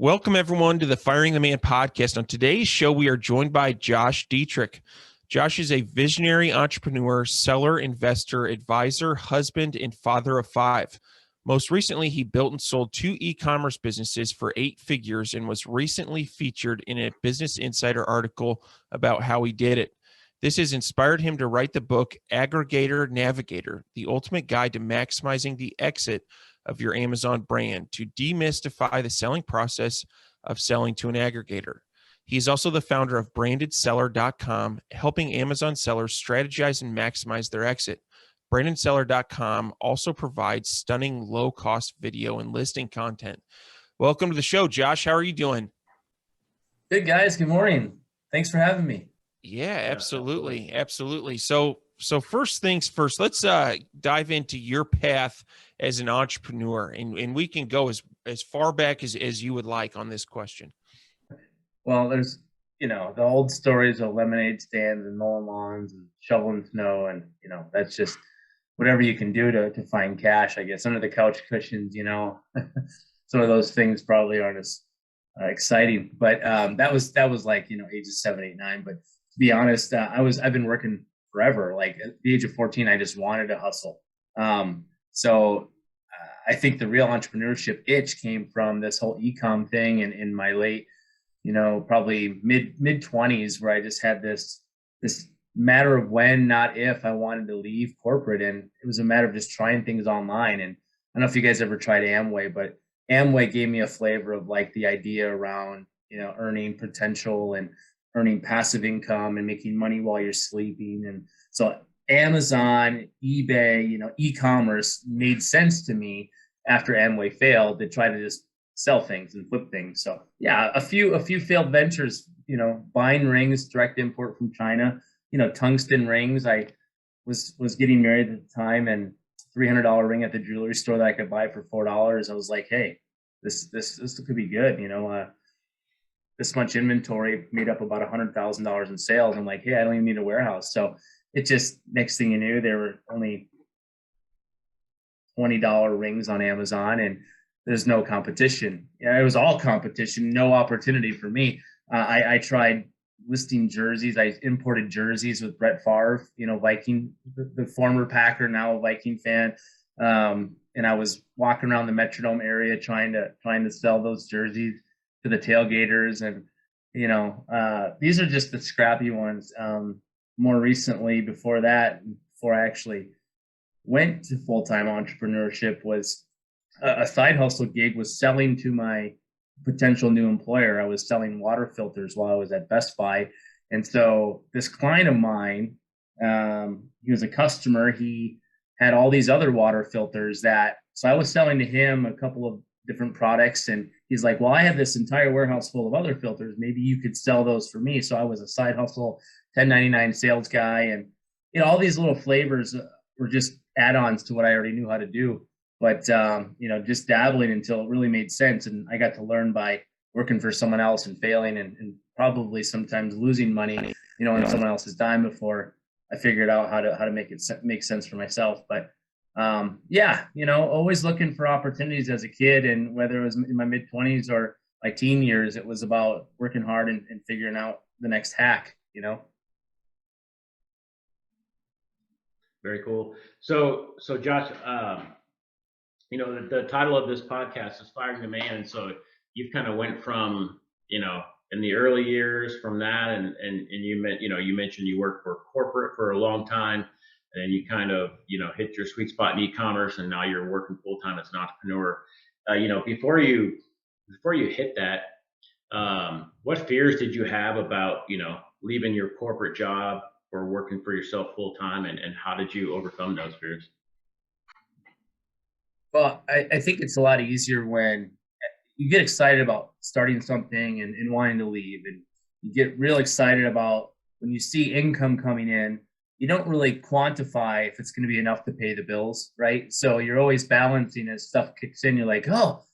Welcome, everyone, to the Firing the Man podcast. On today's show, we are joined by Josh Dittrich. Josh is a visionary entrepreneur, seller, investor, advisor, husband, and father of five. Most recently, he built and sold 2 e-commerce businesses for 8 figures and was recently featured in a Business Insider article about how he did it. This has inspired him to write the book Aggregator Navigator, the ultimate guide to maximizing the exit of your Amazon brand to demystify the selling process of selling to an aggregator. He's also the founder of brandedseller.com, helping Amazon sellers strategize and maximize their exit. Brandedseller.com also provides stunning low-cost video and listing content. Welcome to the show, Josh. How are you doing? Good, guys. Good morning. Thanks for having me. Yeah, absolutely. Absolutely. So first things first, let's dive into your path as an entrepreneur, and we can go as far back as you would like on this question. Well, there's, the old stories of lemonade stands and mowing lawns and shoveling snow. And, that's just whatever you can do to find cash, I guess, under the couch cushions, some of those things probably aren't as exciting, but that was like, ages 7, 8, 9. But to be honest, I've been working forever. Like at the age of 14, I just wanted to hustle. So I think the real entrepreneurship itch came from this whole e-com thing and in my late, probably mid 20s, where I just had this matter of when, not if, I wanted to leave corporate. And it was a matter of just trying things online. And I don't know if you guys ever tried Amway, but Amway gave me a flavor of like the idea around, earning potential and earning passive income and making money while you're sleeping. And so Amazon, eBay, e-commerce made sense to me after Amway failed to try to just sell things and flip things. So yeah, a few failed ventures, buying rings, direct import from China, tungsten rings. I was getting married at the time, and $300 ring at the jewelry store that I could buy for $4. I was like, hey, this could be good. This much inventory made up about $100,000 in sales. I'm like, hey, I don't even need a warehouse. So it just, next thing you knew, there were only $20 rings on Amazon, and there's no competition. It was all competition, no opportunity for me. I tried listing jerseys. I imported jerseys with Brett Favre, Viking, the former Packer, now a Viking fan. And I was walking around the Metrodome area trying to sell those jerseys to the tailgaters. And, these are just the scrappy ones. More recently, before that, before I actually went to full-time entrepreneurship, was a side hustle gig was selling to my potential new employer. I was selling water filters while I was at Best Buy. And so this client of mine, he was a customer. He had all these other water filters so I was selling to him a couple of different products. And he's like, well, I have this entire warehouse full of other filters. Maybe you could sell those for me. So I was a side hustle, 1099 sales guy. And, all these little flavors were just add-ons to what I already knew how to do. But, just dabbling until it really made sense. And I got to learn by working for someone else and failing and probably sometimes losing money, on someone else's dime before I figured out how to make it make sense for myself. But always looking for opportunities as a kid. And whether it was in my mid-20s or my teen years, it was about working hard and figuring out the next hack, Very cool. So Josh, the title of this podcast is Firing the Man. And so you've kind of went from, in the early years from that, and you mentioned you worked for corporate for a long time, and then you kind of, hit your sweet spot in e-commerce, and now you're working full time as an entrepreneur. Before you hit that, what fears did you have about, leaving your corporate job or working for yourself full time, and how did you overcome those fears? Well, I think it's a lot easier when you get excited about starting something and wanting to leave, and you get real excited about when you see income coming in. You don't really quantify if it's going to be enough to pay the bills, right? So you're always balancing as stuff kicks in. You're like, oh,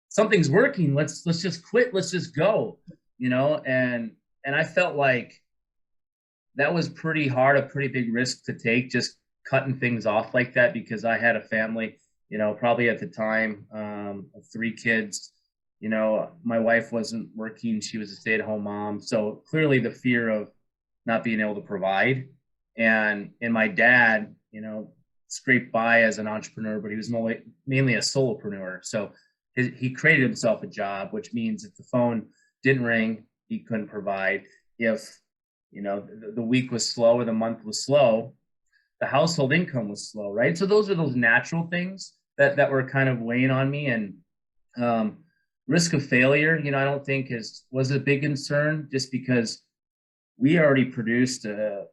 something's working. Let's just quit. Let's just go, And I felt like that was pretty hard, a pretty big risk to take, just cutting things off like that, because I had a family, probably at the time of 3 kids, my wife wasn't working. She was a stay-at-home mom. So clearly the fear of not being able to provide. And my dad, scraped by as an entrepreneur, but he was mainly a solopreneur. So he created himself a job, which means if the phone didn't ring, he couldn't provide. If, the week was slow or the month was slow, the household income was slow, right? So those are those natural things that were kind of weighing on me. And risk of failure, I don't think was a big concern, just because we already produced a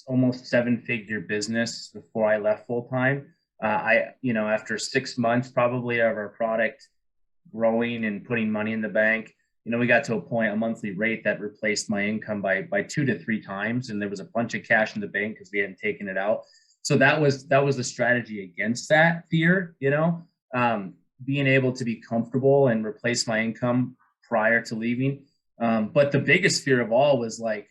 almost 7-figure business before I left full time. After 6 months probably of our product growing and putting money in the bank, we got to a monthly rate that replaced my income by 2 to 3 times. And there was a bunch of cash in the bank because we hadn't taken it out. So that was the strategy against that fear, being able to be comfortable and replace my income prior to leaving. But the biggest fear of all was like,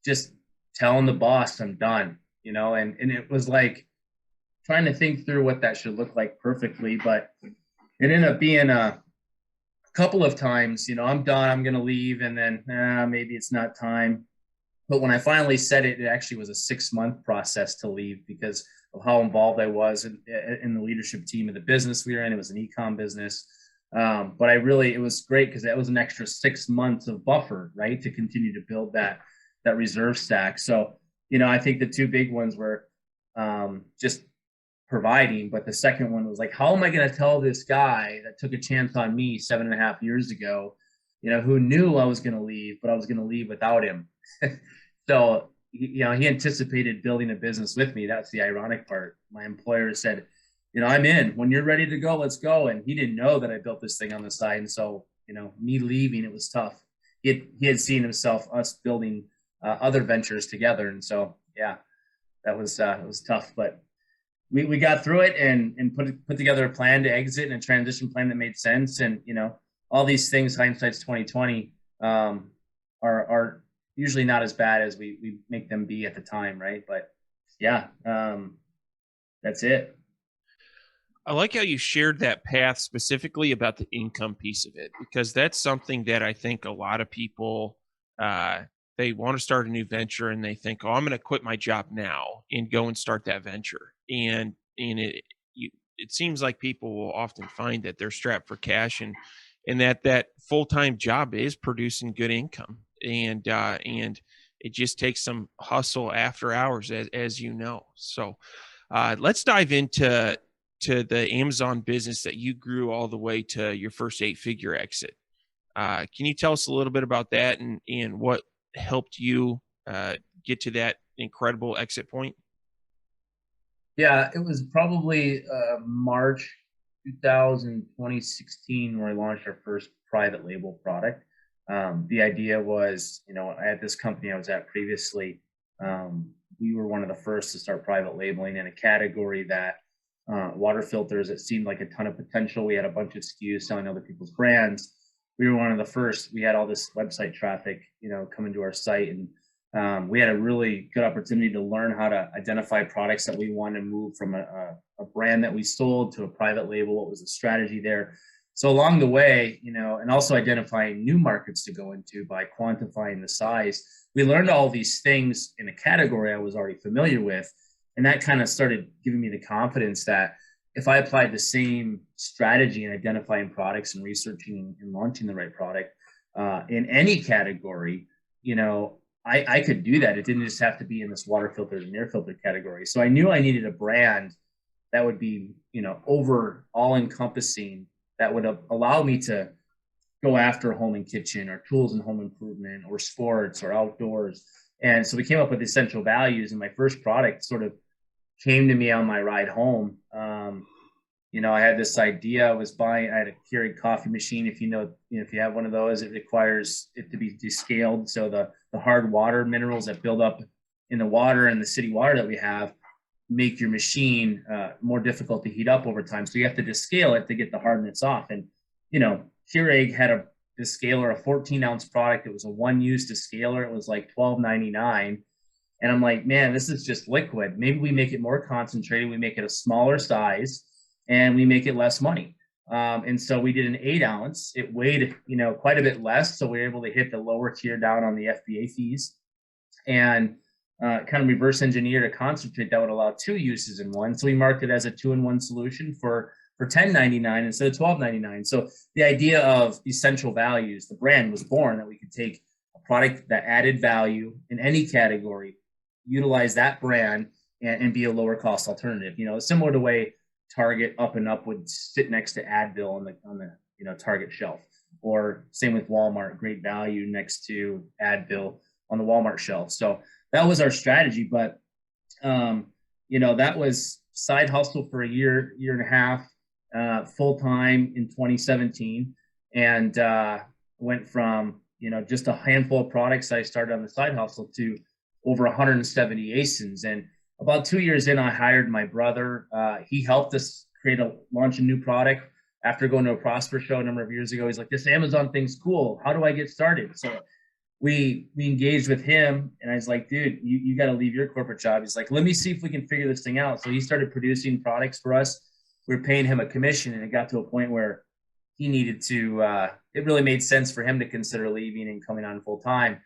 just telling the boss I'm done, and it was like trying to think through what that should look like perfectly. But it ended up being a couple of times, I'm done, I'm going to leave. And then maybe it's not time. But when I finally said it, it actually was a 6-month process to leave because of how involved I was in the leadership team of the business we were in. It was an e-com business. But it was great because that was an extra 6 months of buffer, right, to continue to build that reserve stack. So, I think the two big ones were just providing, but the second one was like, how am I going to tell this guy that took a chance on me 7.5 years ago, who knew I was going to leave, but I was going to leave without him. So, he anticipated building a business with me. That's the ironic part. My employer said, I'm in. When you're ready to go, let's go. And he didn't know that I built this thing on the side. And so, me leaving, it was tough. He had seen us building other ventures together. And so, yeah, that was it was tough, but we got through it and put together a plan to exit and a transition plan that made sense. And, all these things, hindsight's 2020, are usually not as bad as we make them be at the time. Right. But yeah, that's it. I like how you shared that path specifically about the income piece of it, because that's something that I think a lot of people, they want to start a new venture and they think, oh, I'm going to quit my job now and go and start that venture. And it seems like people will often find that they're strapped for cash and that full-time job is producing good income. And it just takes some hustle after hours, as you know. So let's dive into the Amazon business that you grew all the way to your first 8-figure exit. Can you tell us a little bit about that and what helped you get to that incredible exit point? Yeah, it was probably March 2016 where I launched our first private label product. The idea was, I had this company I was at previously. We were one of the first to start private labeling in a category that water filters, it seemed like a ton of potential. We had a bunch of SKUs selling other people's brands. We were one of the first. We had all this website traffic, coming to our site, and we had a really good opportunity to learn how to identify products that we want to move from a brand that we sold to a private label. What was the strategy there? So along the way, and also identifying new markets to go into by quantifying the size, we learned all these things in a category I was already familiar with. And that kind of started giving me the confidence that if I applied the same strategy in identifying products and researching and launching the right product in any category, I could do that. It didn't just have to be in this water filters and air filter category. So I knew I needed a brand that would be, over all encompassing, that would allow me to go after home and kitchen or tools and home improvement or sports or outdoors. And so we came up with essential values, and my first product sort of came to me on my ride home. I had this idea. I had a Keurig coffee machine. If if you have one of those, it requires it to be descaled. So the hard water minerals that build up in the water and the city water that we have make your machine more difficult to heat up over time. So you have to descale it to get the hardness off. And, Keurig had a descaler, a 14-ounce product. It was a one-use descaler. It was like $12.99. And I'm like, man, this is just liquid. Maybe we make it more concentrated. We make it a smaller size and we make it less money. And so we did an 8-ounce. It weighed, quite a bit less. So we were able to hit the lower tier down on the FBA fees and kind of reverse engineer a concentrate that would allow 2 uses in one. So we marked it as a 2-in-1 solution for $10.99 instead of $12.99. So the idea of essential values, the brand was born that we could take a product that added value in any category, utilize that brand and be a lower cost alternative. Similar to the way Target Up and Up would sit next to Advil on the Target shelf, or same with Walmart, great value next to Advil on the Walmart shelf. So that was our strategy, but that was side hustle for a year and a half, full time in 2017, and went from just a handful of products I started on the side hustle to over 170 ASINs. And about 2 years in, I hired my brother. He helped us launch a new product after going to a Prosper show a number of years ago. He's like, "This Amazon thing's cool. How do I get started?" So we engaged with him, and I was like, "Dude, you got to leave your corporate job." He's like, "Let me see if we can figure this thing out." So he started producing products for us. We were paying him a commission, and it got to a point where he needed to. It really made sense for him to consider leaving and coming on full time.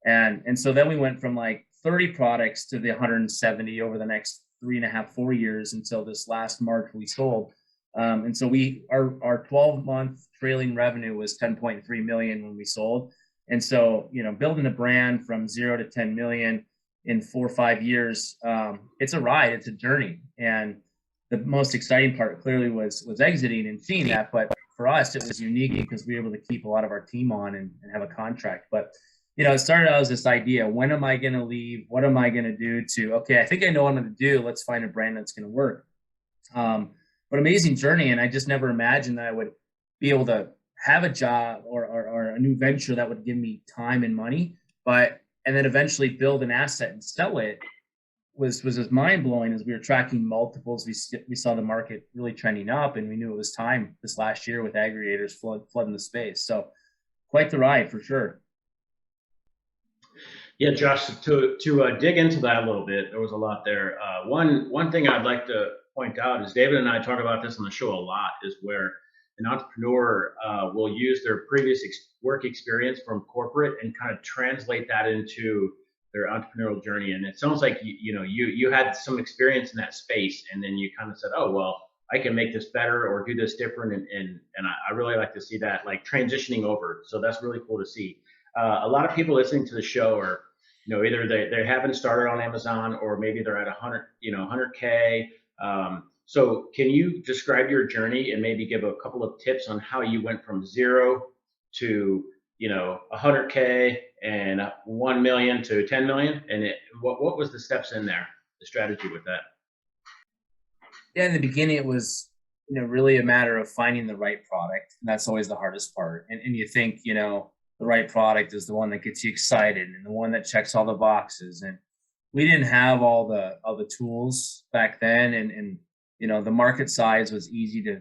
And so then we went from like 30 products to the 170 over the next 3.5, 4 years until this last March we sold. And so our 12-month trailing revenue was 10.3 million when we sold. And so, building a brand from 0 to 10 million in 4 or 5 years, it's a ride, it's a journey. And the most exciting part clearly was exiting and seeing that. But for us, it was unique because we were able to keep a lot of our team on and have a contract. But it started out as this idea: when am I going to leave? What am I going to do okay, I think I know what I'm going to do. Let's find a brand that's going to work. But amazing journey. And I just never imagined that I would be able to have a job or a new venture that would give me time and money, and then eventually build an asset and sell it was as mind blowing as we were tracking multiples. We saw the market really trending up, and we knew it was time this last year with aggregators flooding the space. So quite the ride for sure. Yeah, Josh, to dig into that a little bit, there was a lot there. One thing I'd like to point out is David and I talk about this on the show a lot, is where an entrepreneur will use their previous work experience from corporate and kind of translate that into their entrepreneurial journey. And it sounds like you had some experience in that space, and then you kind of said, "Oh, well, I can make this better or do this different." And I really like to see that, like, transitioning over. So that's really cool to see. A lot of people listening to the show are, either they haven't started on Amazon, or maybe they're at 100K. So can you describe your journey and maybe give a couple of tips on how you went from 0 to 100K and 1 million to 10 million, and what was the steps in there, the strategy with that? Yeah, in the beginning it was really a matter of finding the right product, and that's always the hardest part. And you think the right product is the one that gets you excited and the one that checks all the boxes. And we didn't have all the tools back then, and the market size was easy to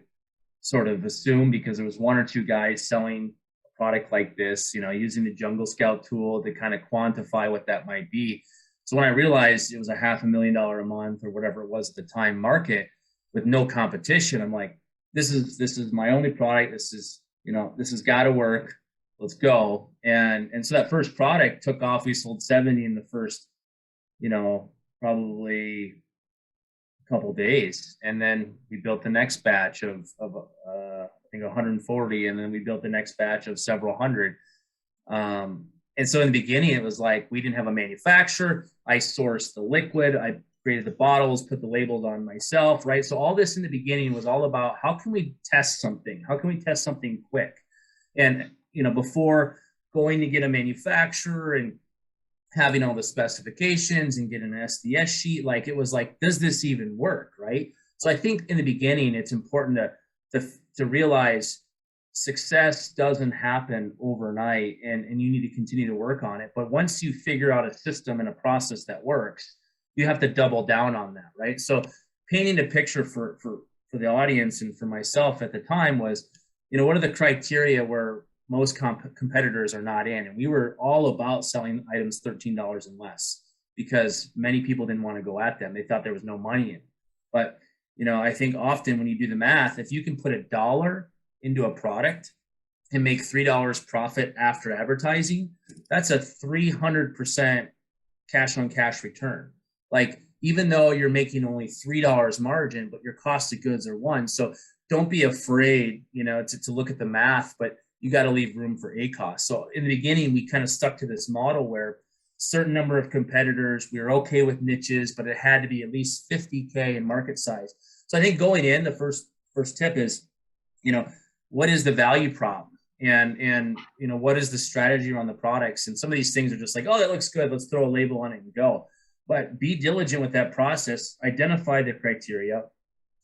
sort of assume because there was 1 or 2 guys selling a product like this, using the Jungle Scout tool to kind of quantify what that might be. So when I realized it was a $500,000 a month or whatever it was at the time market with no competition, I'm like, this is my only product. This has got to work. Let's go. And so that first product took off. We sold 70 in the first, probably a couple of days. And then we built the next batch of I think 140. And then we built the next batch of several hundred. And so in the beginning, it was like, we didn't have a manufacturer. I sourced the liquid. I created the bottles, put the labels on myself, right? So all this in the beginning was all about, how can we test something? How can we test something quick? And before going to get a manufacturer and having all the specifications and get an SDS sheet, like, it was like, does this even work, right? So I think in the beginning, it's important to realize success doesn't happen overnight, and you need to continue to work on it. But once you figure out a system and a process that works, you have to double down on that, right? So painting a picture for the audience and for myself at the time was, what are the criteria where most competitors are not in? And we were all about selling items $13 and less because many people didn't want to go at them. They thought there was no money in it. But I think often when you do the math, if you can put $1 into a product and make $3 profit after advertising, that's a 300% cash on cash return. Like, even though you're making only $3 margin, but your cost of goods are one. So don't be afraid, to look at the math, but you got to leave room for ACoS. So in the beginning, we kind of stuck to this model where certain number of competitors, we were okay with niches, but it had to be at least 50K in market size. So I think going in, the first tip is, what is the value prop? And what is the strategy around the products? And some of these things are just like, oh, that looks good, let's throw a label on it and go. But be diligent with that process, identify the criteria,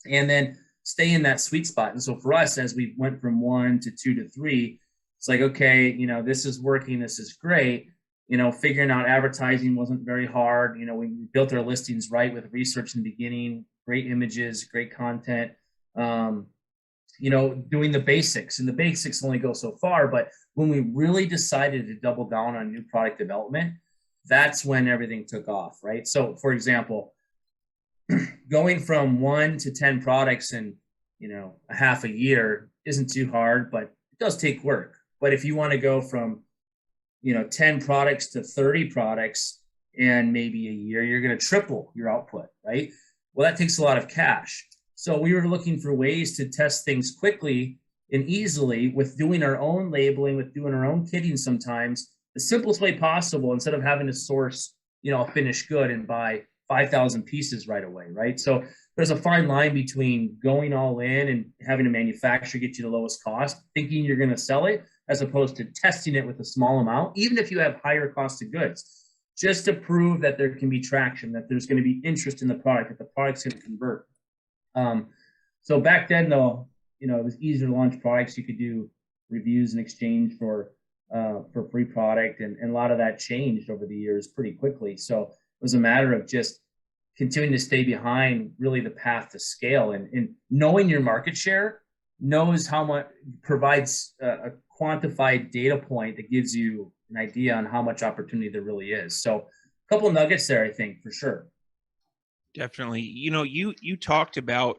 and then stay in that sweet spot. And so for us, as we went from 1 to 2 to 3, it's like, okay, this is working, this is great. Figuring out advertising wasn't very hard. We built our listings right with research in the beginning, great images, great content, doing the basics. And the basics only go so far, but when we really decided to double down on new product development, that's when everything took off, right? So for example, going from 1 to 10 products in, a half a year isn't too hard, but it does take work. But if you want to go from, 10 products to 30 products in maybe a year, you're going to triple your output, right? Well, that takes a lot of cash. So we were looking for ways to test things quickly and easily with doing our own labeling, with doing our own kitting sometimes, the simplest way possible, instead of having to source, a finished good and buy 5,000 pieces right away, right? So there's a fine line between going all in and having a manufacturer get you the lowest cost, thinking you're going to sell it, as opposed to testing it with a small amount, even if you have higher cost of goods, just to prove that there can be traction, that there's going to be interest in the product, that the product's going to convert. So back then, though, it was easier to launch products. You could do reviews in exchange for free product, and a lot of that changed over the years pretty quickly. So it was a matter of just continuing to stay behind really the path to scale, and knowing your market share knows how much, provides a quantified data point that gives you an idea on how much opportunity there really is. So a couple of nuggets there, I think, for sure. Definitely. You talked about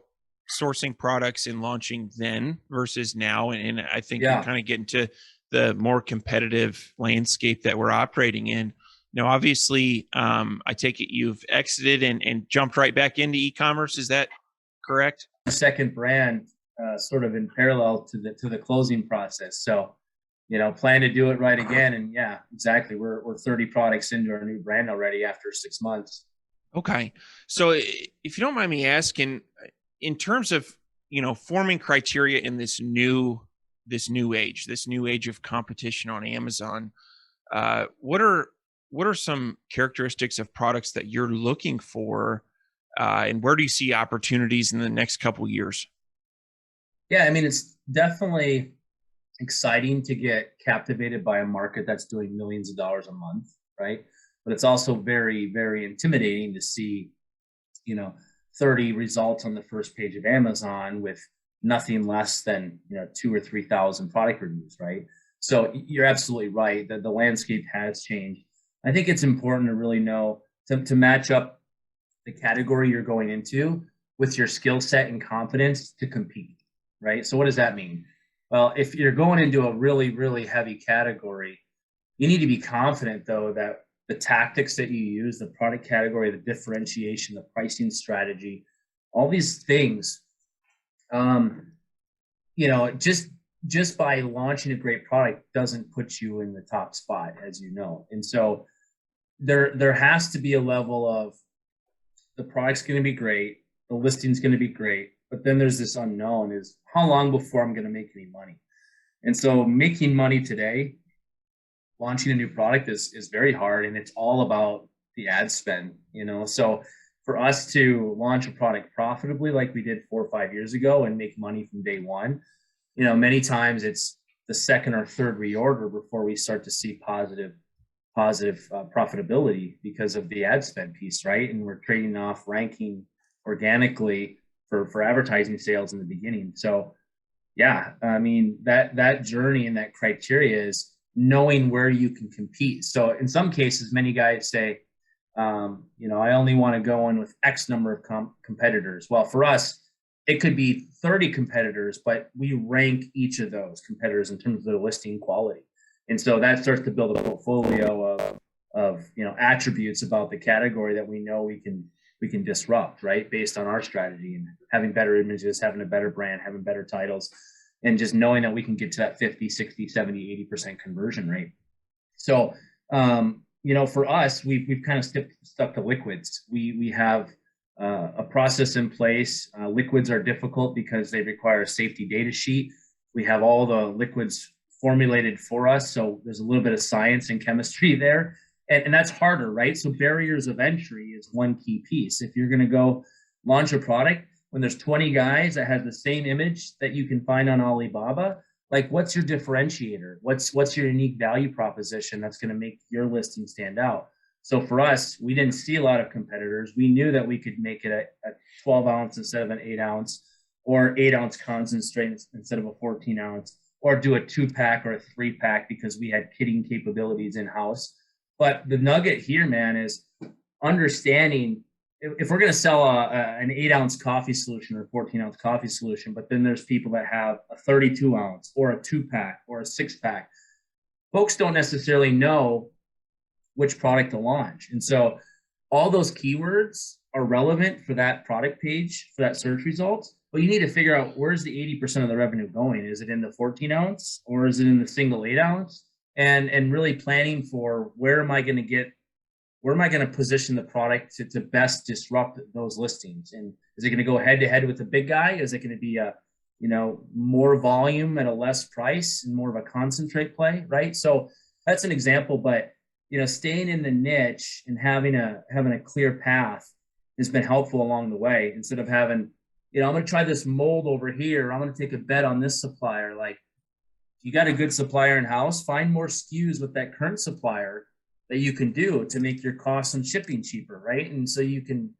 sourcing products and launching then versus now. And I think we're kind of getting to the more competitive landscape that we're operating in. Now, obviously, I take it you've exited and jumped right back into e-commerce. Is that correct? The second brand, sort of in parallel to the closing process. So, plan to do it right again. And yeah, exactly. We're 30 products into our new brand already after 6 months. Okay. So if you don't mind me asking, in terms of, forming criteria in this new age of competition on Amazon, what are some characteristics of products that you're looking for, and where do you see opportunities in the next couple of years? Yeah, I mean, it's definitely exciting to get captivated by a market that's doing millions of dollars a month, right? But it's also very, very intimidating to see, 30 results on the first page of Amazon with nothing less than, 2,000 or 3,000 product reviews, right? So you're absolutely right that the landscape has changed. I think it's important to really know to match up the category you're going into with your skill set and confidence to compete, right? So what does that mean? Well, if you're going into a really, really heavy category, you need to be confident, though, that the tactics that you use, the product category, the differentiation, the pricing strategy, all these things, just by launching a great product doesn't put you in the top spot, as you know. And so there has to be a level of the product's going to be great, the listing's going to be great, but then there's this unknown is how long before I'm going to make any money. And so making money today, launching a new product is very hard, and it's all about the ad spend, So for us to launch a product profitably like we did 4 or 5 years ago and make money from day one, many times it's the second or third reorder before we start to see positive profitability because of the ad spend piece, right? And we're trading off ranking organically for advertising sales in the beginning. So yeah, I mean, that journey and that criteria is knowing where you can compete. So in some cases, many guys say, I only want to go in with X number of competitors. Well, for us, it could be 30 competitors, but we rank each of those competitors in terms of their listing quality. And so that starts to build a portfolio of attributes about the category that we know we can disrupt, right? Based on our strategy and having better images, having a better brand, having better titles, and just knowing that we can get to that 50, 60, 70, 80% conversion rate. So, for us, we've kind of stuck to liquids. We have a process in place. Liquids are difficult because they require a safety data sheet. We have all the liquids formulated for us. So there's a little bit of science and chemistry there. And that's harder, right? So barriers of entry is one key piece. If you're going to go launch a product when there's 20 guys that has the same image that you can find on Alibaba, like what's your differentiator? What's your unique value proposition that's going to make your listing stand out? So for us, we didn't see a lot of competitors. We knew that we could make it a 12 ounce instead of an 8 ounce, or 8 ounce concentrate instead of a 14 ounce, or do a 2-pack or a 3-pack because we had kitting capabilities in house. But the nugget here, man, is understanding if we're going to sell an 8 ounce coffee solution or a 14 ounce coffee solution, but then there's people that have a 32 ounce or a 2-pack or a 6-pack, folks don't necessarily know which product to launch. And so all those keywords are relevant for that product page, for that search results, but you need to figure out where's the 80% of the revenue going. Is it in the 14 ounce or is it in the single 8 ounce? And really planning for where am I going to position the product to best disrupt those listings? And is it going to go head to head with the big guy? Is it going to be more volume at a less price and more of a concentrate play, right? So that's an example, but staying in the niche and having a clear path has been helpful along the way. Instead of having, I'm going to try this mold over here, I'm going to take a bet on this supplier. Like, you got a good supplier in house, find more SKUs with that current supplier that you can do to make your costs and shipping cheaper, right? And so you can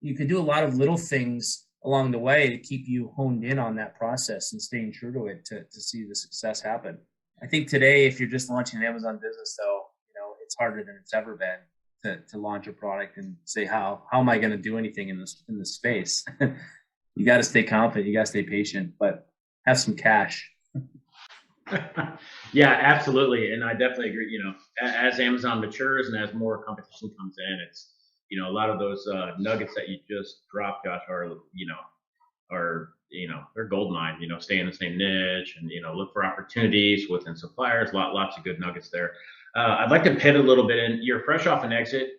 do a lot of little things along the way to keep you honed in on that process and staying true to it to see the success happen. I think today, if you're just launching an Amazon business, though, it's harder than it's ever been to launch a product and say, how am I going to do anything in this space? You got to stay confident, you got to stay patient, but have some cash. Yeah, absolutely. And I definitely agree. As Amazon matures and as more competition comes in, it's, a lot of those nuggets that you just dropped, Josh, they're gold mine, stay in the same niche and, look for opportunities within suppliers, lots of good nuggets there. I'd like to pivot a little bit, and you're fresh off an exit,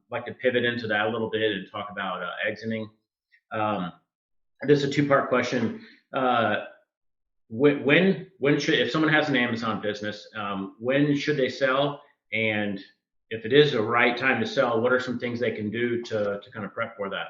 like to pivot into that a little bit and talk about exiting. This is a 2-part question. When should, if someone has an Amazon business, when should they sell? And if it is the right time to sell, what are some things they can do to kind of prep for that?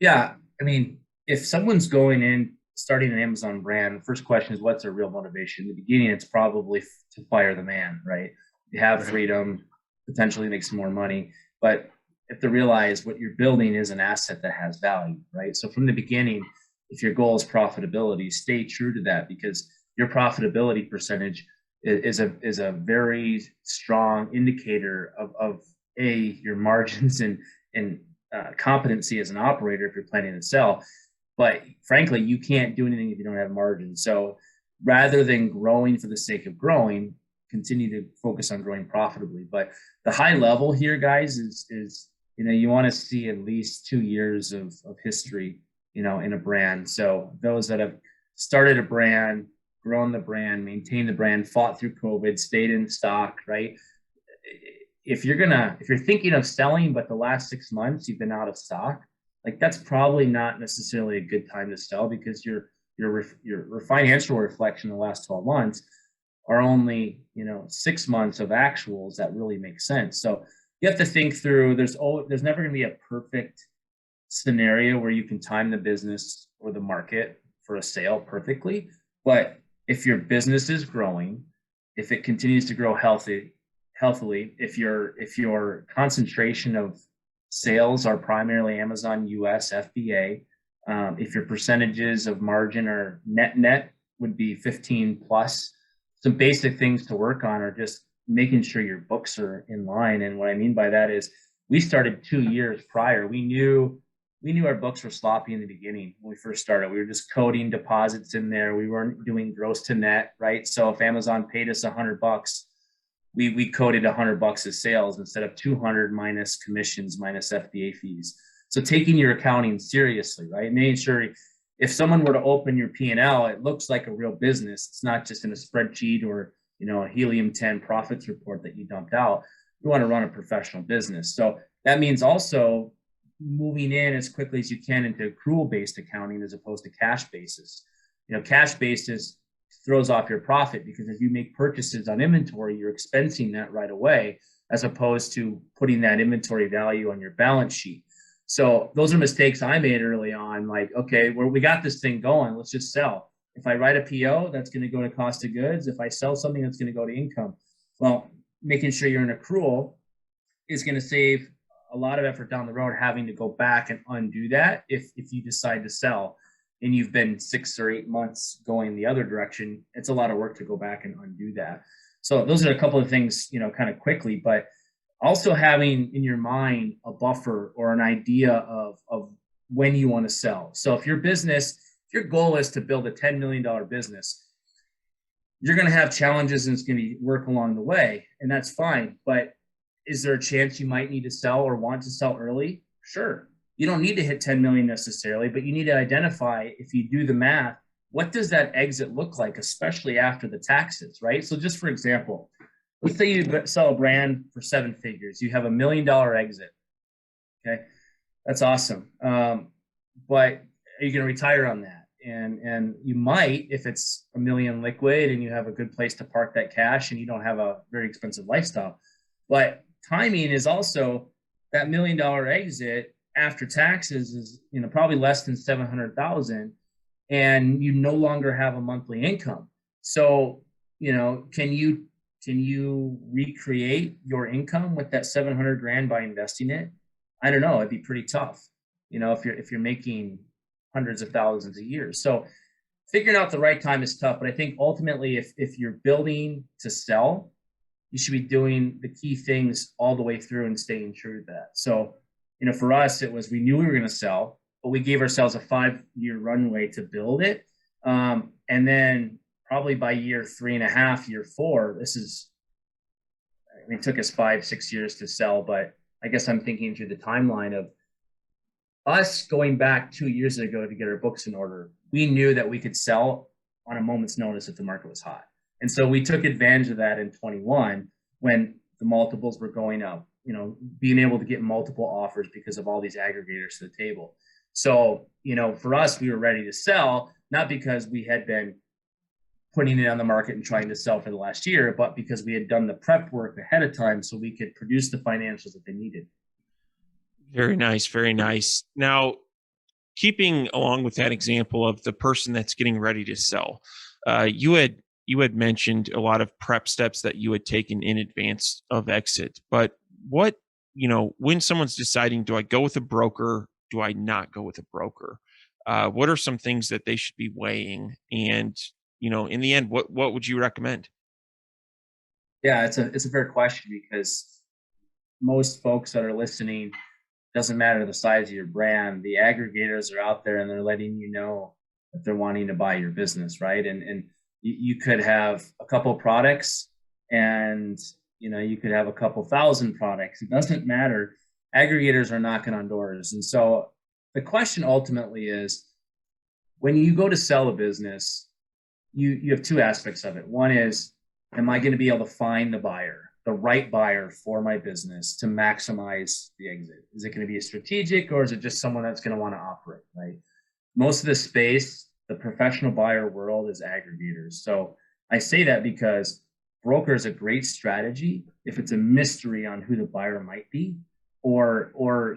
Yeah. I mean, if someone's going in, starting an Amazon brand, the first question is, what's their real motivation? In the beginning, it's probably to fire the man, right? You have freedom, potentially make some more money, but if they realize what you're building is an asset that has value, right? So from the beginning, if your goal is profitability, stay true to that, because your profitability percentage is a very strong indicator of your margins and competency as an operator if you're planning to sell. But frankly, you can't do anything if you don't have margin. So rather than growing for the sake of growing, continue to focus on growing profitably. But the high level here, guys, is you want to see at least 2 years of history, in a brand. So those that have started a brand, grown the brand, maintained the brand, fought through COVID, stayed in stock, right? If you're thinking of selling, but the last 6 months you've been out of stock, like that's probably not necessarily a good time to sell, because your financial reflection in the last 12 months are only 6 months of actuals that really make sense. So you have to think through. There's never going to be a perfect scenario where you can time the business or the market for a sale perfectly. But if your business is growing, if it continues to grow healthily, if your concentration of sales are primarily Amazon US FBA, if your percentages of margin are net would be 15 plus. Some basic things to work on are just making sure your books are in line. And what I mean by that is we started 2 years prior. We knew our books were sloppy in the beginning when we first started. We were just coding deposits in there. We weren't doing gross to net, right? So if Amazon paid us $100, we coded $100 as sales instead of 200 minus commissions minus FBA fees. So taking your accounting seriously, right? Making sure if someone were to open your P&L, it looks like a real business. It's not just in a spreadsheet or a helium-10 profits report that you dumped out. You want to run a professional business. So that means also moving in as quickly as you can into accrual-based accounting as opposed to cash basis. Cash basis throws off your profit because if you make purchases on inventory, you're expensing that right away as opposed to putting that inventory value on your balance sheet. So those are mistakes I made early on. Like, okay, we got this thing going. Let's just sell. If I write a PO, that's going to go to cost of goods. If I sell something, that's going to go to income. Well, making sure you're in accrual is going to save a lot of effort down the road having to go back and undo that if you decide to sell and you've been 6 or 8 months going the other direction. It's a lot of work to go back and undo that. So those are a couple of things, kind of quickly, but also having in your mind a buffer or an idea of when you want to sell. So if your goal is to build a $10 million business, you're going to have challenges and it's going to be work along the way, and that's fine. But is there a chance you might need to sell or want to sell early? Sure. You don't need to hit 10 million necessarily, but you need to identify, if you do the math, what does that exit look like, especially after the taxes, right? So just for example, let's say you sell a brand for 7 figures. You have $1 million exit. Okay. That's awesome. But are you going to retire on that? And you might, if it's $1 million liquid and you have a good place to park that cash and you don't have a very expensive lifestyle. But timing is also that $1 million exit after taxes is, probably less than 700,000, and you no longer have a monthly income. So, can you recreate your income with that 700 grand by investing it? I don't know. It'd be pretty tough, if you're making hundreds of thousands a year. So figuring out the right time is tough, but I think ultimately if you're building to sell, you should be doing the key things all the way through and staying true to that. So, for us, it was, we knew we were going to sell, but we gave ourselves a 5-year runway to build it. And then probably by year 3.5, year 4, it took us 5-6 years to sell, but I guess I'm thinking through the timeline of us going back 2 years ago to get our books in order. We knew that we could sell on a moment's notice if the market was hot. And so we took advantage of that in 21 when the multiples were going up, being able to get multiple offers because of all these aggregators to the table. So, for us, we were ready to sell, not because we had been putting it on the market and trying to sell for the last year, but because we had done the prep work ahead of time so we could produce the financials that they needed. Very nice. Very nice. Now, keeping along with that example of the person that's getting ready to sell, you had mentioned a lot of prep steps that you had taken in advance of exit. But what, when someone's deciding, do I go with a broker? Do I not go with a broker? What are some things that they should be weighing? And, in the end, what would you recommend? Yeah, it's a fair question because most folks that are listening, doesn't matter the size of your brand, the aggregators are out there and they're letting you know that they're wanting to buy your business, right? And you could have a couple products and, you could have a couple thousand products. It doesn't matter. Aggregators are knocking on doors. And so the question ultimately is, when you go to sell a business, you have 2 aspects of it. One is, am I going to be able to find the right buyer for my business to maximize the exit? Is it going to be a strategic, or is it just someone that's going to want to operate, right? Most of the space, the professional buyer world, is aggregators. So I say that because broker is a great strategy if it's a mystery on who the buyer might be, or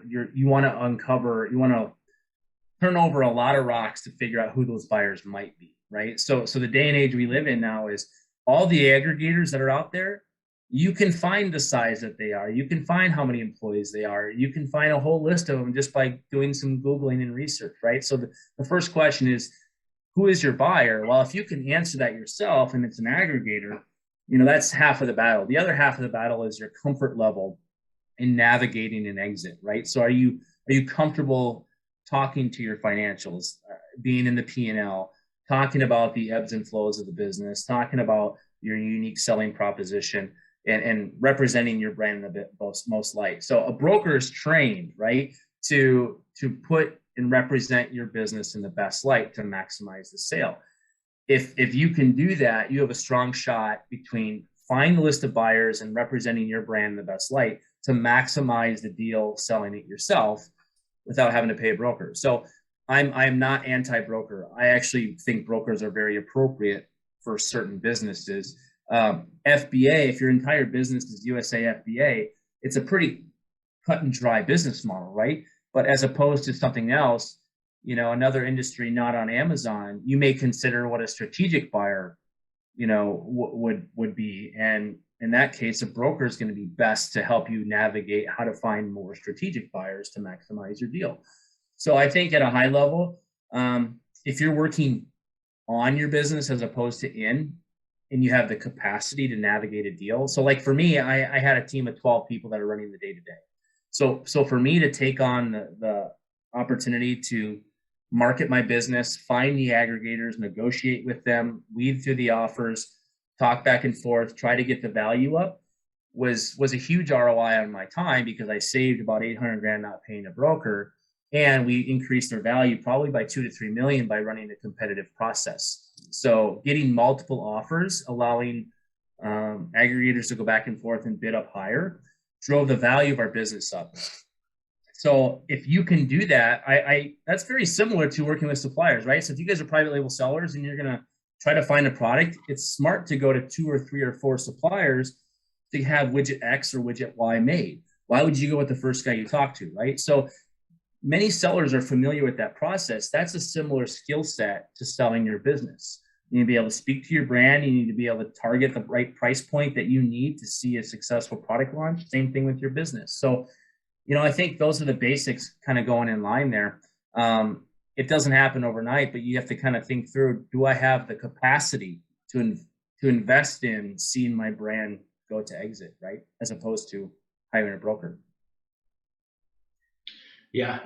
you want to turn over a lot of rocks to figure out who those buyers might be, right? So the day and age we live in now is all the aggregators that are out there, you can find the size that they are. You can find how many employees they are. You can find a whole list of them just by doing some Googling and research, right? So the first question is, who is your buyer? Well, if you can answer that yourself and it's an aggregator, That's half of the battle. The other half of the battle is your comfort level in navigating an exit, right? So are you comfortable talking to your financials, being in the P&L, talking about the ebbs and flows of the business, talking about your unique selling proposition, and representing your brand in the most light. So a broker is trained, right, to put and represent your business in the best light to maximize the sale. If you can do that, you have a strong shot between find the list of buyers and representing your brand in the best light to maximize the deal selling it yourself without having to pay a broker. So I'm not anti-broker. I actually think brokers are very appropriate for certain businesses. FBA, if your entire business is USA FBA, it's a pretty cut and dry business model, right? But as opposed to something else, another industry not on Amazon, you may consider what a strategic buyer, would be. And in that case, a broker is going to be best to help you navigate how to find more strategic buyers to maximize your deal. So I think at a high level, if you're working on your business as opposed to in, and you have the capacity to navigate a deal. So like for me, I had a team of 12 people that are running the day-to-day. So for me to take on the opportunity to market my business, find the aggregators, negotiate with them, weed through the offers, talk back and forth, try to get the value up was a huge ROI on my time because I saved about 800 grand not paying a broker. And we increased our value probably by 2 to 3 million by running a competitive process. So getting multiple offers, allowing aggregators to go back and forth and bid up higher, drove the value of our business up. So if you can do that, that's very similar to working with suppliers, right? So if you guys are private label sellers and you're going to try to find a product, it's smart to go to 2 or 3 or 4 suppliers to have widget X or widget Y made. Why would you go with the first guy you talk to, right? So many sellers are familiar with that process. That's a similar skill set to selling your business. You need to be able to speak to your brand. You need to be able to target the right price point that you need to see a successful product launch. Same thing with your business. So, I think those are the basics kind of going in line there. It doesn't happen overnight, but you have to kind of think through, do I have the capacity to invest in seeing my brand go to exit, right? As opposed to hiring a broker. Yeah.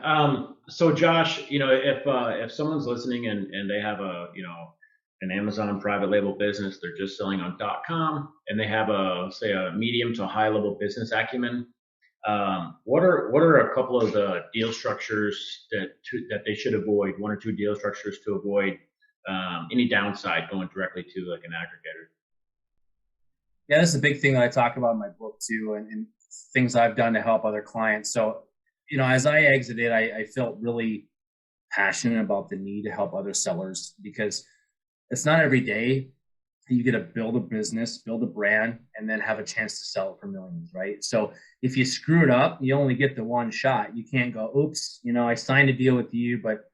So Josh, if someone's listening and they have an Amazon private label business, they're just selling on .com, and they have say a medium to high level business acumen, what are a couple of the deal structures that they should avoid? 1 or 2 deal structures to avoid any downside going directly to like an aggregator. Yeah, this is a big thing that I talk about in my book too, and things I've done to help other clients. So, as I exited, I felt really passionate about the need to help other sellers because it's not every day that you get to build a business, build a brand, and then have a chance to sell it for millions, right? So if you screw it up, you only get the one shot. You can't go, oops, I signed a deal with you, but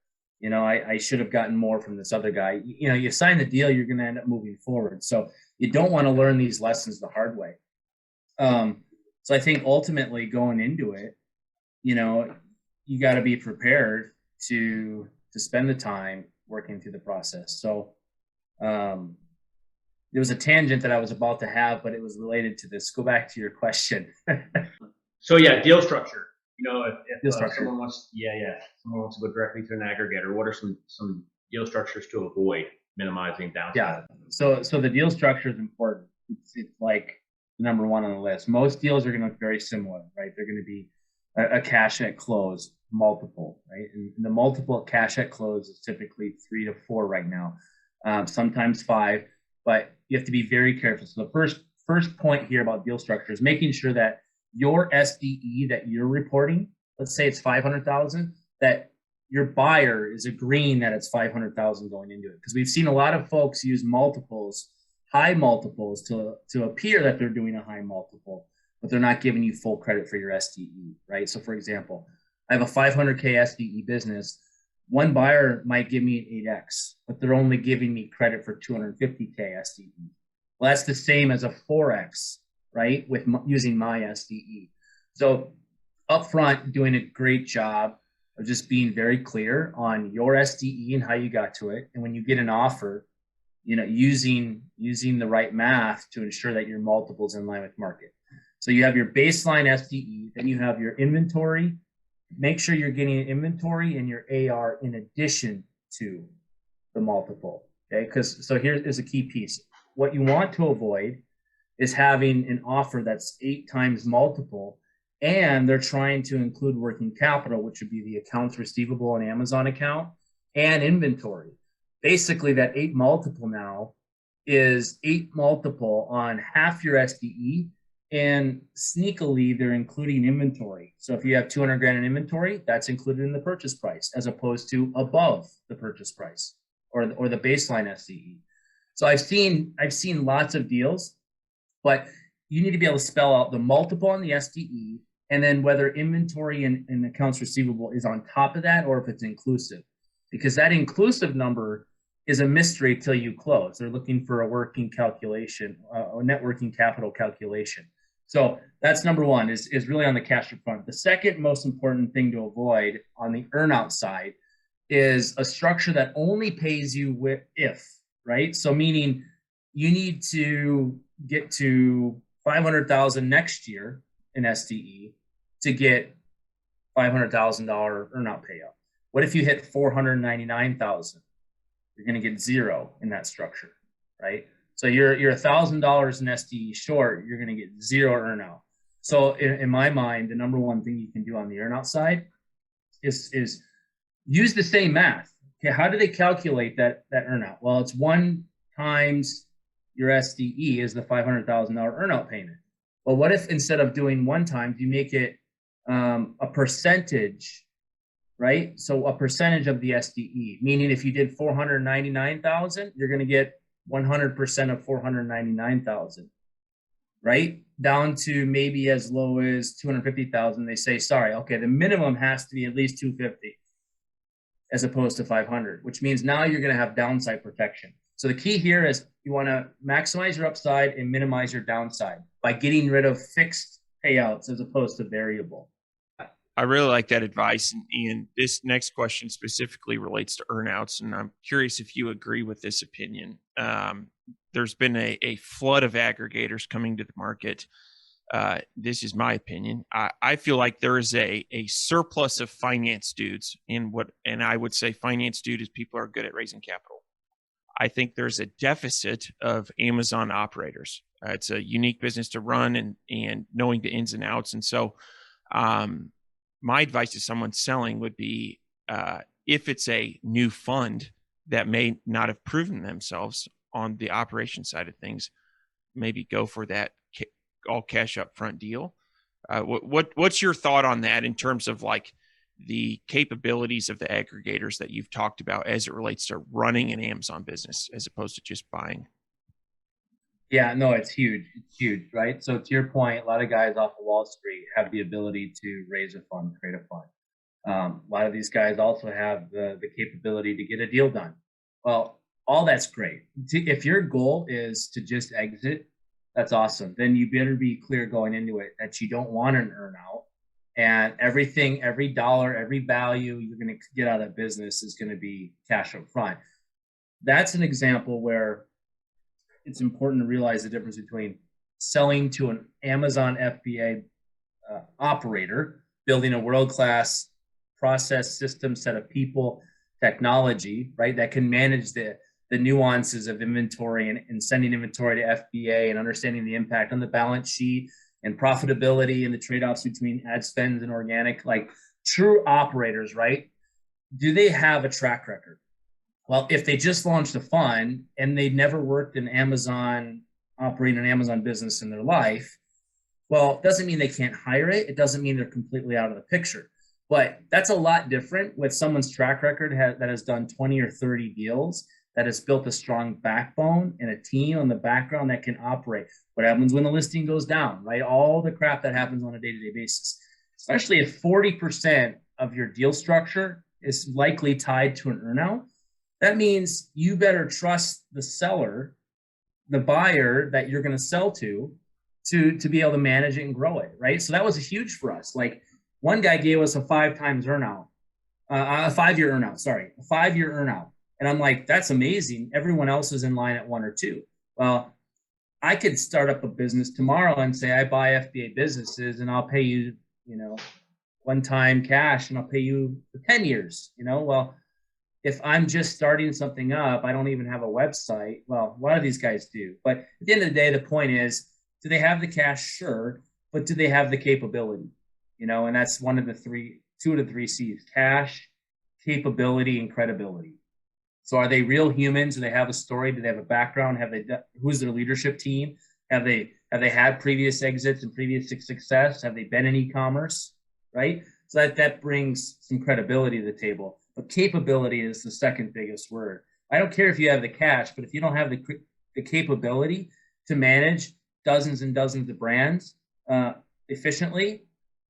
I should have gotten more from this other guy. You sign the deal, you're going to end up moving forward. So you don't want to learn these lessons the hard way. So I think ultimately going into it, you got to be prepared to spend the time working through the process. So there was a tangent that I was about to have, but it was related to this. Go back to your question. So yeah, deal structure. If deal structure. Someone wants to go directly to an aggregator, what are some deal structures to avoid minimizing downside? Yeah. So the deal structure is important. It's like number 1 on the list. Most deals are going to look very similar, right? They're going to be a cash at close, multiple, right? And the multiple cash at close is typically 3 to 4 right now, sometimes 5, but you have to be very careful. So the first point here about deal structure is making sure that your SDE that you're reporting, let's say it's 500,000, that your buyer is agreeing that it's 500,000 going into it. Because we've seen a lot of folks use multiples, high multiples to appear that they're doing a high multiple, but they're not giving you full credit for your SDE, right? So for example, I have a 500K SDE business. One buyer might give me an 8X, but they're only giving me credit for 250K SDE. Well, that's the same as a 4X, right? With using my SDE. So upfront, doing a great job of just being very clear on your SDE and how you got to it. And when you get an offer, using the right math to ensure that your multiple's in line with market. So you have your baseline SDE, then you have your inventory. Make sure you're getting inventory and your AR in addition to the multiple. Okay, so here is a key piece. What you want to avoid is having an offer that's 8 times multiple, and they're trying to include working capital, which would be the accounts receivable and Amazon account and inventory. Basically, that 8 multiple now is 8 multiple on half your SDE, and sneakily they're including inventory. So if you have 200 grand in inventory, that's included in the purchase price as opposed to above the purchase price or the baseline SDE. So I've seen lots of deals, but you need to be able to spell out the multiple on the SDE, and then whether inventory and accounts receivable is on top of that or if it's inclusive, because that inclusive number is a mystery till you close. They're looking for a working calculation, a net working capital calculation. So that's number one, is really on the cash up front. The second most important thing to avoid on the earnout side is a structure that only pays you if, right? So meaning you need to get to 500,000 next year in SDE to get $500,000 earnout payout. What if you hit 499,000? You're going to get 0 in that structure, right? So you're $1,000 in SDE short, you're going to get 0 earnout. So in my mind, the number one thing you can do on the earnout side is use the same math. Okay, how do they calculate that earnout? Well, it's 1 times your SDE is the $500,000 earnout payment. Well, what if instead of doing 1 time, you make it a percentage, right? So a percentage of the SDE, meaning if you did 499,000, you're going to get 100% of 499,000, right? Down to maybe as low as 250,000. They say, sorry, okay, the minimum has to be at least 250 as opposed to 500, which means now you're going to have downside protection. So the key here is you want to maximize your upside and minimize your downside by getting rid of fixed payouts as opposed to variable. I really like that advice. And this next question specifically relates to earnouts. And I'm curious if you agree with this opinion. There's been a flood of aggregators coming to the market. This is my opinion. I feel like there is a surplus of finance dudes and I would say finance dude is people are good at raising capital. I think there's a deficit of Amazon operators. It's a unique business to run and knowing the ins and outs. And so, my advice to someone selling would be, if it's a new fund that may not have proven themselves on the operation side of things, maybe go for that all cash up front deal. What's your thought on that in terms of like the capabilities of the aggregators that you've talked about as it relates to running an Amazon business as opposed to just buying? Yeah, no, it's huge. It's huge, right? So to your point, a lot of guys off of Wall Street have the ability to raise a fund, create a fund. A lot of these guys also have the capability to get a deal done. Well, all that's great. If your goal is to just exit, that's awesome. Then you better be clear going into it that you don't want an earnout, and everything, every dollar, every value you're going to get out of business is going to be cash up front. That's an example where it's important to realize the difference between selling to an Amazon FBA operator, building a world-class process system, set of people, technology, right, that can manage the nuances of inventory and sending inventory to FBA and understanding the impact on the balance sheet and profitability and the trade-offs between ad spends and organic, like true operators, right? Do they have a track record? Well, if they just launched a fund and they never worked in Amazon, operating an Amazon business in their life, well, it doesn't mean they can't hire it. It doesn't mean they're completely out of the picture. But that's a lot different with someone's track record that has done 20 or 30 deals, that has built a strong backbone and a team on the background that can operate. What happens when the listing goes down, right? All the crap that happens on a day-to-day basis, especially if 40% of your deal structure is likely tied to an earnout. That means you better trust the seller, the buyer that you're going to sell to be able to manage it and grow it, right? So that was huge for us. Like one guy gave us a 5 times earnout, a 5-year earnout, a 5-year earnout. And I'm like, that's amazing. Everyone else is in line at 1 or 2. Well, I could start up a business tomorrow and say, I buy FBA businesses and I'll pay you, one-time cash, and I'll pay you for 10 years, well, if I'm just starting something up, I don't even have a website. Well, a lot of these guys do. But at the end of the day, the point is, do they have the cash? Sure. But do they have the capability? And that's one of the 2 of the 3 C's: cash, capability, and credibility. So are they real humans? Do they have a story? Do they have a background? Who's their leadership team? Have they had previous exits and previous success? Have they been in e-commerce? Right? So that brings some credibility to the table. But capability is the second biggest word. I don't care if you have the cash, but if you don't have the capability to manage dozens and dozens of brands efficiently,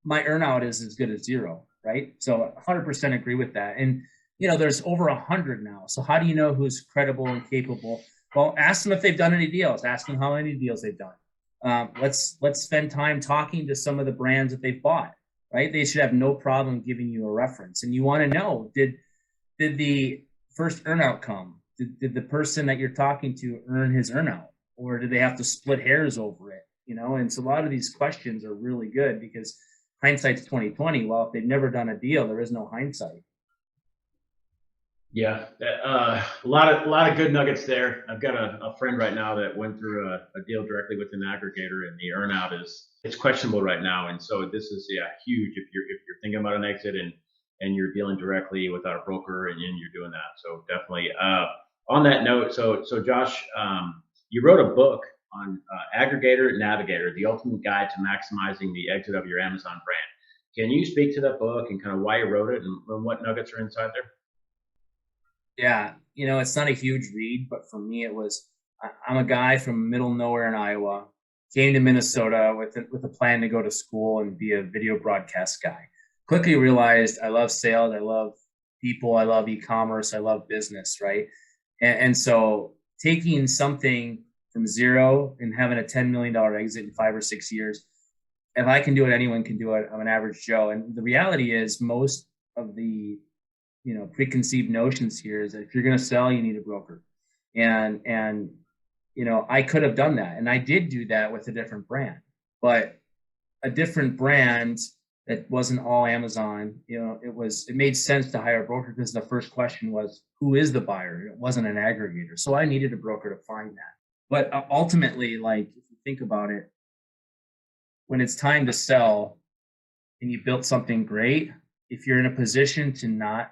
my earnout is as good as 0, right? So 100% agree with that. And, there's over 100 now. So how do you know who's credible and capable? Well, ask them if they've done any deals. Ask them how many deals they've done. Let's spend time talking to some of the brands that they've bought. Right? They should have no problem giving you a reference. And you want to know, did the first earnout come? Did the person that you're talking to earn his earnout? Or did they have to split hairs over it? And so a lot of these questions are really good because hindsight's 2020. Well, if they've never done a deal, there is no hindsight. Yeah, a lot of good nuggets there. I've got a friend right now that went through a deal directly with an aggregator, and the earnout it's questionable right now. And so this is huge if you're thinking about an exit and you're dealing directly without a broker and you're doing that. So definitely. On that note, so Josh, you wrote a book on Aggregator Navigator: The Ultimate Guide to Maximizing the Exit of Your Amazon Brand. Can you speak to that book and kind of why you wrote it and what nuggets are inside there? Yeah, it's not a huge read, but for me, I'm a guy from middle nowhere in Iowa, came to Minnesota with a plan to go to school and be a video broadcast guy. Quickly realized I love sales, I love people, I love e-commerce, I love business, right? And so taking something from 0 and having a $10 million exit in 5 or 6 years, if I can do it, anyone can do it. I'm an average Joe. And the reality is most of the preconceived notions here is that if you're going to sell, you need a broker. And I could have done that. And I did do that with a different brand, but a different brand that wasn't all Amazon. It made sense to hire a broker because the first question was, who is the buyer? It wasn't an aggregator. So I needed a broker to find that. But ultimately, like, if you think about it, when it's time to sell and you built something great, if you're in a position to not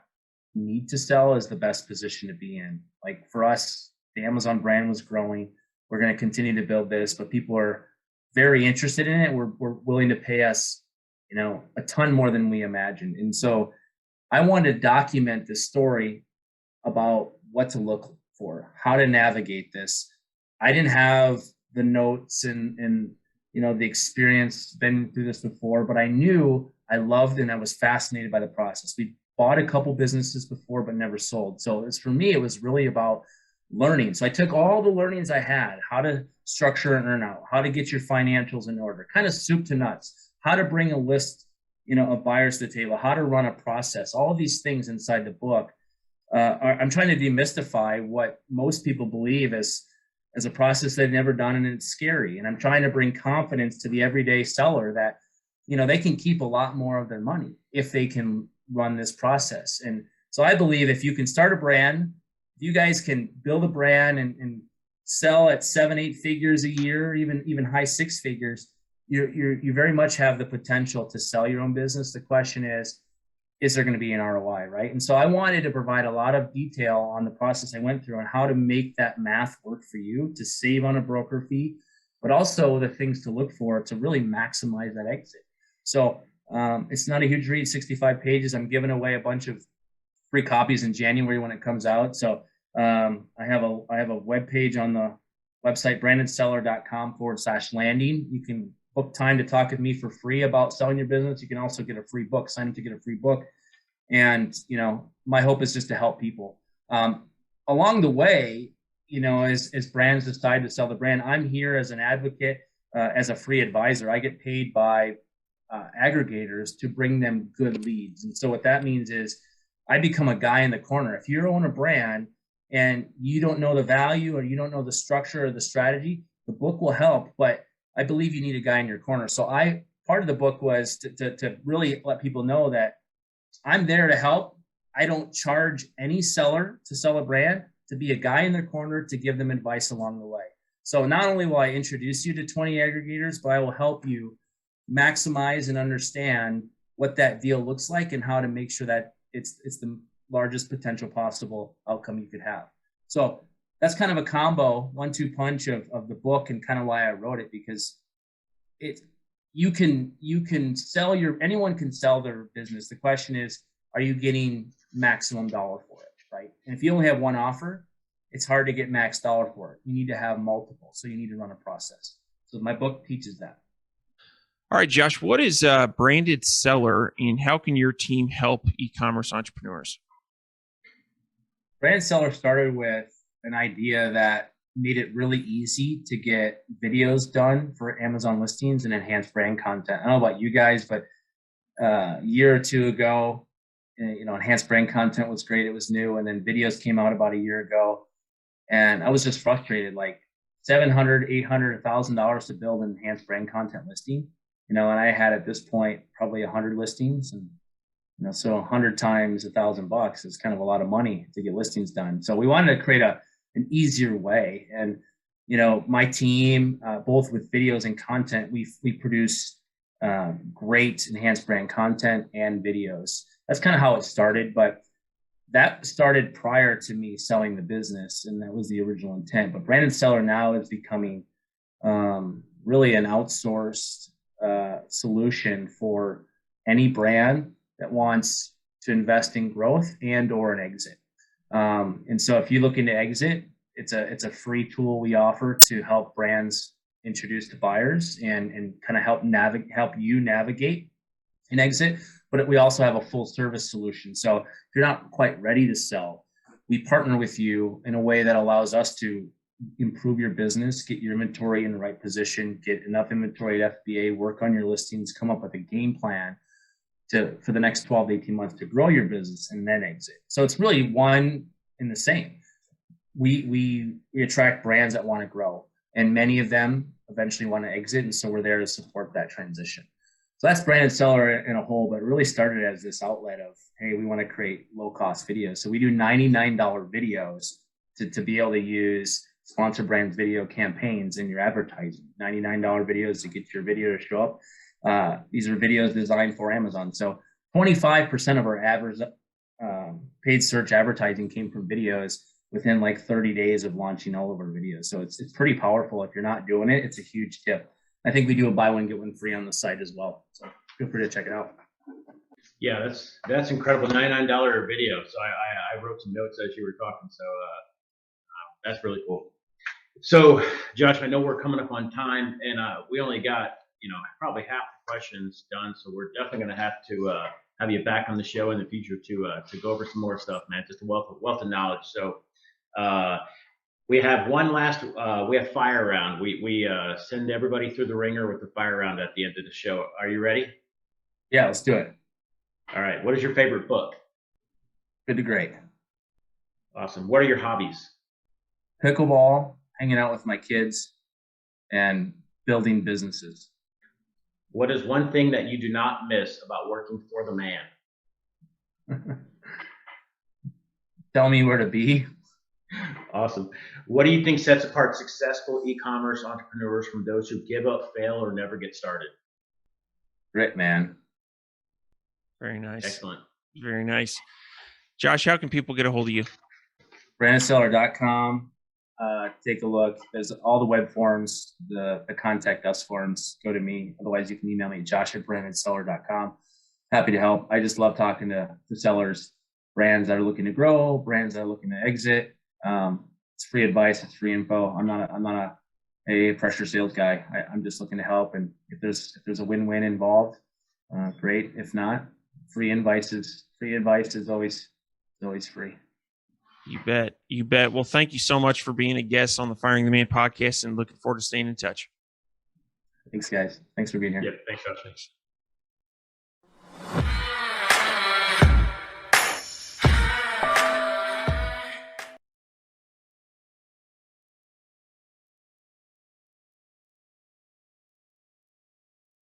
need to sell, is the best position to be in. Like for us, the Amazon brand was growing. We're going to continue to build this, but people are very interested in it. We're willing to pay us, a ton more than we imagined. And so I wanted to document this story about what to look for, how to navigate this. I didn't have the notes and the experience, been through this before, but I knew I loved and I was fascinated by the process. We bought a couple businesses before, but never sold. So for me, it was really about learning. So I took all the learnings I had, how to structure an earnout, how to get your financials in order, kind of soup to nuts, how to bring a list, of buyers to the table, how to run a process, all of these things inside the book. I'm trying to demystify what most people believe as a process they've never done, and it's scary. And I'm trying to bring confidence to the everyday seller that, they can keep a lot more of their money if they can run this process. And so I believe if you can start a brand, you guys can build a brand and sell at 7-8 figures a year, even high 6 figures, you very much have the potential to sell your own business. The question is there going to be an ROI, right? And so I wanted to provide a lot of detail on the process I went through and how to make that math work for you to save on a broker fee, but also the things to look for to really maximize that exit. So it's not a huge read, 65 pages. I'm giving away a bunch of free copies in January when it comes out. So I have a web page on the website, brandonseller.com/landing. You can book time to talk with me for free about selling your business. You can also get a free book, sign up to get a free book. And, my hope is just to help people. Along the way, as brands decide to sell the brand, I'm here as an advocate, as a free advisor. I get paid by aggregators to bring them good leads. And so what that means is I become a guy in the corner. If you own a brand and you don't know the value, or you don't know the structure or the strategy, the book will help. But I believe you need a guy in your corner. So part of the book was to really let people know that I'm there to help. I don't charge any seller to sell a brand, to be a guy in their corner, to give them advice along the way. So not only will I introduce you to 20 aggregators, but I will help you maximize and understand what that deal looks like and how to make sure that it's the largest potential possible outcome you could have. So that's kind of a combo, 1-2 punch of the book, and kind of why I wrote it, because you can sell anyone can sell their business. The question is, are you getting maximum dollar for it, right? And if you only have one offer, it's hard to get max dollar for it. You need to have multiple, so you need to run a process. So my book teaches that. All right, Josh, what is a branded seller, and how can your team help e-commerce entrepreneurs? Branded seller started with an idea that made it really easy to get videos done for Amazon listings and enhance brand content. I don't know about you guys, but a year or two ago, enhanced brand content was great. It was new. And then videos came out about a year ago. And I was just frustrated, like $700, $800, $1,000 to build an enhanced brand content listing. And I had at this point probably 100 listings, and so 100 times $1,000 is kind of a lot of money to get listings done. So we wanted to create an easier way. And my team, both with videos and content, we produce great enhanced brand content and videos. That's kind of how it started, but that started prior to me selling the business, and that was the original intent. But branded seller now is becoming really an outsourced solution for any brand that wants to invest in growth and or an exit. And so if you look into exit, it's a free tool we offer to help brands introduce to buyers and kind of help you navigate an exit. But we also have a full service solution. So if you're not quite ready to sell, we partner with you in a way that allows us to improve your business, get your inventory in the right position, get enough inventory at FBA, work on your listings, come up with a game plan for the next 12 to 18 months to grow your business and then exit. So it's really one and the same. We attract brands that want to grow, and many of them eventually want to exit. And so we're there to support that transition. So that's branded seller in a whole, but it really started as this outlet of, hey, we want to create low cost videos. So we do $99 videos to be able to use sponsor brands video campaigns in your advertising. $99 videos to get your video to show up. These are videos designed for Amazon. So 25% of our paid search advertising came from videos within like 30 days of launching all of our videos. So it's pretty powerful. If you're not doing it, it's a huge tip. I think we do a buy one, get one free on the site as well. So feel free to check it out. Yeah, that's incredible. $99 video. So I wrote some notes as you were talking. So that's really cool. So Josh, I know we're coming up on time, and we only got probably half the questions done. So we're definitely going to have you back on the show in the future to go over some more stuff, man. Just a wealth of knowledge. So we have one last we have fire round. We send everybody through the ringer with the fire round at the end of the show. Are you ready? Yeah, let's do it. All right. What is your favorite book? Good to Great. Awesome. What are your hobbies? Pickleball, hanging out with my kids, and building businesses. What is one thing that you do not miss about working for the man? Tell me where to be. Awesome. What do you think sets apart successful e-commerce entrepreneurs from those who give up, fail, or never get started? Grit, man. Very nice. Excellent. Very nice. Josh, how can people get a hold of you? brandedseller.com. Take a look. There's all the web forms, the contact us forms. Go to me. Otherwise, you can email me, josh@brandedseller.com. Happy to help. I just love talking to sellers, brands that are looking to grow, brands that are looking to exit. It's free advice. It's free info. I'm not a pressure sales guy. I'm just looking to help. And if there's a win-win involved, great. If not, free advice is always free. You bet. You bet. Well, thank you so much for being a guest on the Firing the Man podcast, and looking forward to staying in touch. Thanks, guys. Thanks for being here. Yep. Thanks, Josh. Thanks.